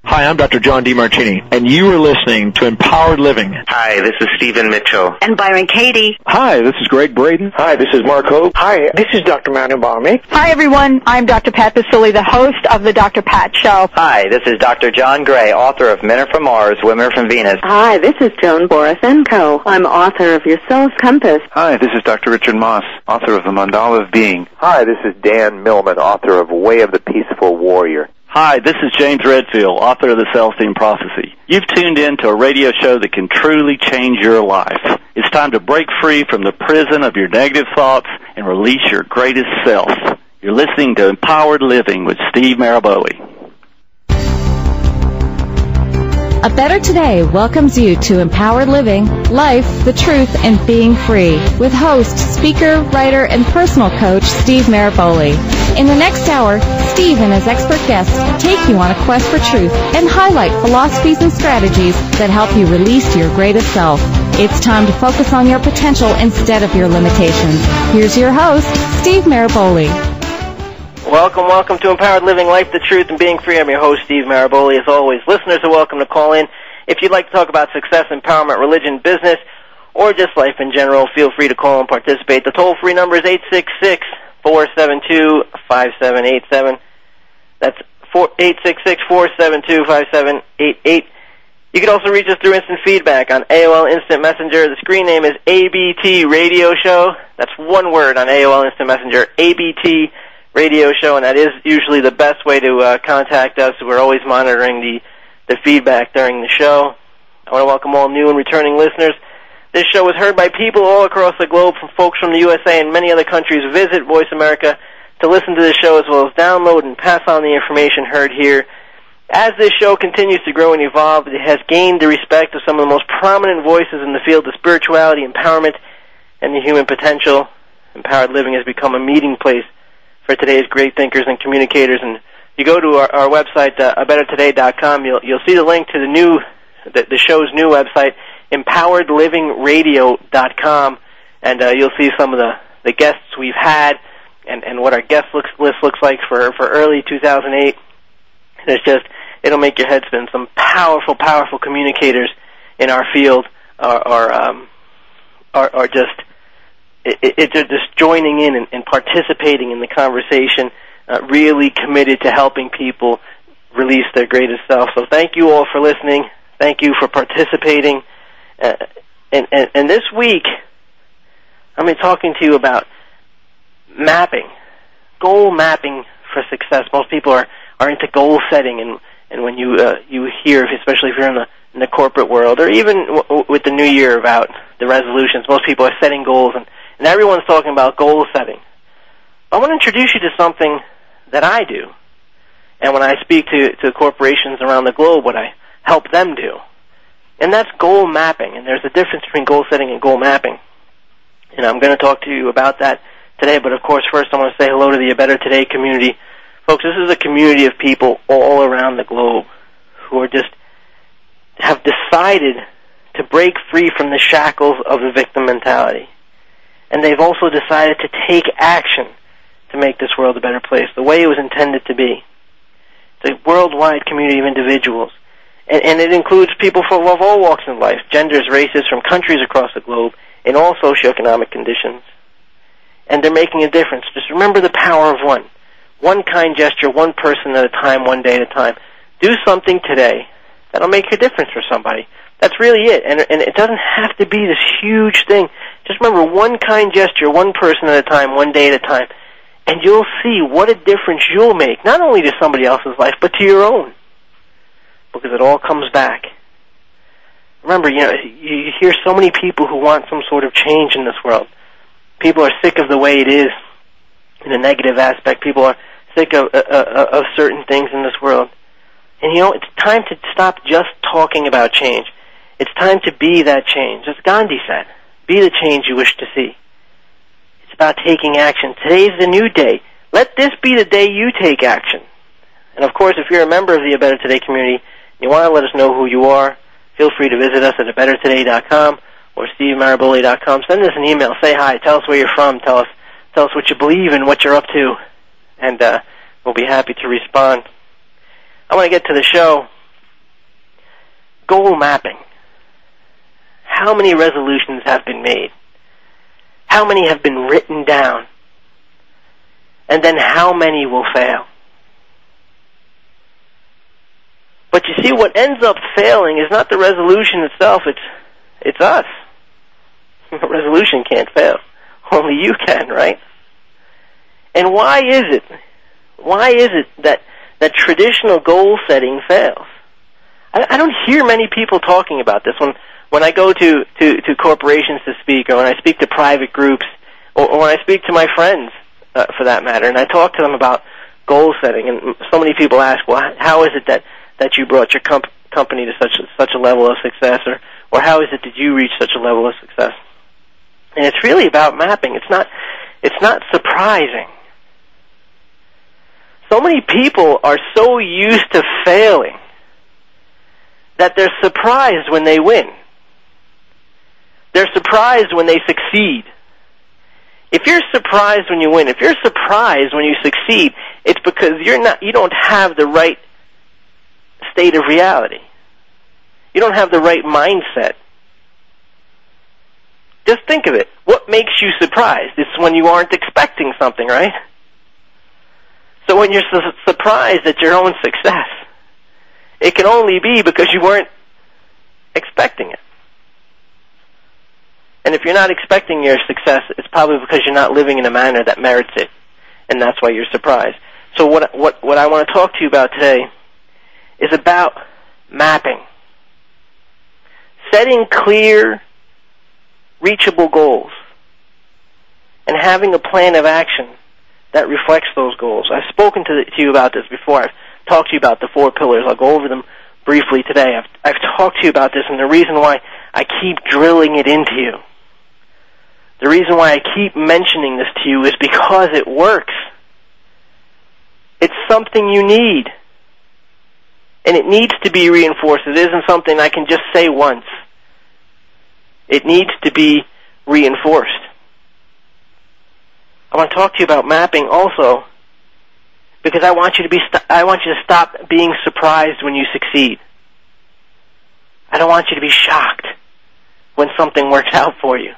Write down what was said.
Hi, I'm Dr. John DeMartini, and you are listening to Empowered Living. Hi, this is Stephen Mitchell. And Byron Katie. Hi, this is Greg Braden. Hi, this is Mark Hope. Hi, this is Dr. Manu Balmy. Hi, everyone. I'm Dr. Pat Basili, the host of the Dr. Pat Show. Hi, this is Dr. John Gray, author of Men Are From Mars, Women Are From Venus. Hi, this is Joan Borisenko. I'm author of Your Soul's Compass. Hi, this is Dr. Richard Moss, author of The Mandala of Being. Hi, this is Dan Millman, author of Way of the Peaceful Warrior. Hi, this is James Redfield, author of The Celestine Prophecy. You've tuned in to a radio show that can truly change your life. It's time to break free from the prison of your negative thoughts and release your greatest self. You're listening to Empowered Living with Steve Maraboli. A Better Today welcomes you to Empowered Living, Life, the Truth, and Being Free with host, speaker, writer, and personal coach Steve Maraboli. In the next hour, Steve and his expert guests take you on a quest for truth and highlight philosophies and strategies that help you release your greatest self. It's time to focus on your potential instead of your limitations. Here's your host, Steve Maraboli. Welcome to Empowered Living, Life, the Truth, and Being Free. I'm your host, Steve Maraboli. As always, listeners are welcome to call in. If you'd like to talk about success, empowerment, religion, business, or just life in general, feel free to call and participate. The toll-free number is 866-472-5787. That's 866-472-5788. You can also reach us through instant feedback on AOL Instant Messenger. The screen name is ABT Radio Show. That's one word on AOL Instant Messenger, ABT Radio Show, and that is usually the best way to contact us. We're always monitoring the feedback during the show. I want to welcome all new and returning listeners. This show is heard by people all across the globe, from folks from the USA and many other countries. Visit Voice America to listen to the show, as well as download and pass on the information heard here. As this show continues to grow and evolve, it has gained the respect of some of the most prominent voices in the field of spirituality, empowerment, and the human potential. Empowered Living has become a meeting place for today's great thinkers and communicators. And you go to our website, abettertoday.com, you'll see the link to the show's new website, empoweredlivingradio.com, and you'll see some of the guests we've had and what our guest list looks like for early 2008. And it'll make your head spin. Some powerful communicators in our field are just joining in and participating in the conversation, really committed to helping people release their greatest self. So thank you all for listening. Thank you for participating. And this week, I'm going to be talking to you about mapping, goal mapping for success. Most people are into goal setting, and when you hear, especially if you're in the corporate world, or even with the new year about the resolutions, most people are setting goals, and everyone's talking about goal setting. I want to introduce you to something that I do, and when I speak to corporations around the globe, what I help them do, and that's goal mapping. And there's a difference between goal setting and goal mapping, and I'm going to talk to you about that today. But of course, first I want to say hello to the A Better Today community. Folks, this is a community of people all around the globe who are have decided to break free from the shackles of the victim mentality. And they've also decided to take action to make this world a better place, the way it was intended to be. It's a worldwide community of individuals. And it includes people of all walks of life, genders, races, from countries across the globe, in all socioeconomic conditions. And they're making a difference. Just remember the power of one. One kind gesture, one person at a time, one day at a time. Do something today that'll make a difference for somebody. That's really it. And it doesn't have to be this huge thing. Just remember, one kind gesture, one person at a time, one day at a time. And you'll see what a difference you'll make, not only to somebody else's life, but to your own. Because it all comes back. Remember, you hear so many people who want some sort of change in this world. People are sick of the way it is in a negative aspect. People are sick of certain things in this world. And it's time to stop just talking about change. It's time to be that change. As Gandhi said, be the change you wish to see. It's about taking action. Today's the new day. Let this be the day you take action. And of course, if you're a member of the A Better Today community, and you want to let us know who you are, feel free to visit us at abettertoday.com or stevemaraboli.com. Send us an email. Say hi. Tell us where you're from. Tell us what you believe and what you're up to, and we'll be happy to respond. I want to get to the show. goal mapping. How many resolutions have been made? How many have been written down? And then how many will fail? But you see, what ends up failing is not the resolution itself, it's us. The resolution can't fail. Only you can, right? And why is it? Why is it that traditional goal setting fails? I don't hear many people talking about this. When I go to corporations to speak, or when I speak to private groups, or when I speak to my friends, for that matter, and I talk to them about goal setting, and so many people ask, well, how is it that you brought your company to such a level of success, or how is it that you reach such a level of success? And it's really about mapping. It's not surprising. So many people are so used to failing that they're surprised when they win. They're surprised when they succeed. If you're surprised when you win, if you're surprised when you succeed, it's because you don't have the right state of reality. You don't have the right mindset. Just think of it. What makes you surprised? It's when you aren't expecting something, right? So when you're surprised at your own success, it can only be because you weren't expecting it. And if you're not expecting your success, it's probably because you're not living in a manner that merits it, and that's why you're surprised. So what I want to talk to you about today is about mapping. Setting clear, reachable goals, and having a plan of action that reflects those goals. I've spoken to you about this before. I've talked to you about the 4 pillars. I'll go over them briefly today. I've talked to you about this, and the reason why I keep drilling it into you, the reason why I keep mentioning this to you is because it works. It's something you need. And it needs to be reinforced. It isn't something I can just say once. It needs to be reinforced. I want to talk to you about mapping also because I want you to stop being surprised when you succeed. I don't want you to be shocked when something works out for you.